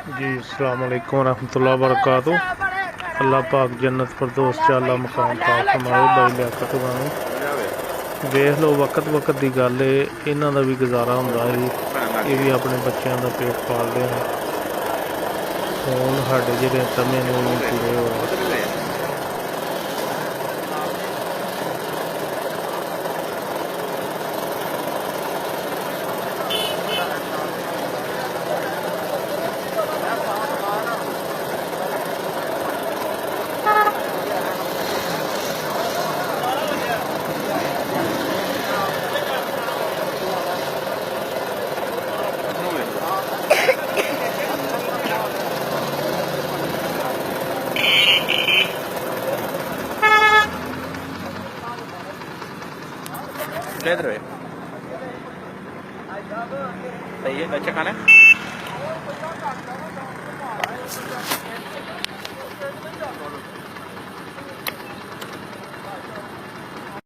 जी अस्सलाम वालेकुम रहमतुल्लाहि वबरकातुहू। अल्लाह पाक जन्नत फिरदौस च आला मकाम पाक फरमाए। बाई लियाकत वालों वेख लो वक्त वक्त की गल है, इन्हां दा भी गुजारा हुंदा है, ये भी अपने बच्चों का पेट पालते हैं। हुण साडे जिहड़े तमे ने वो नहीं पूरे होए। Pedro,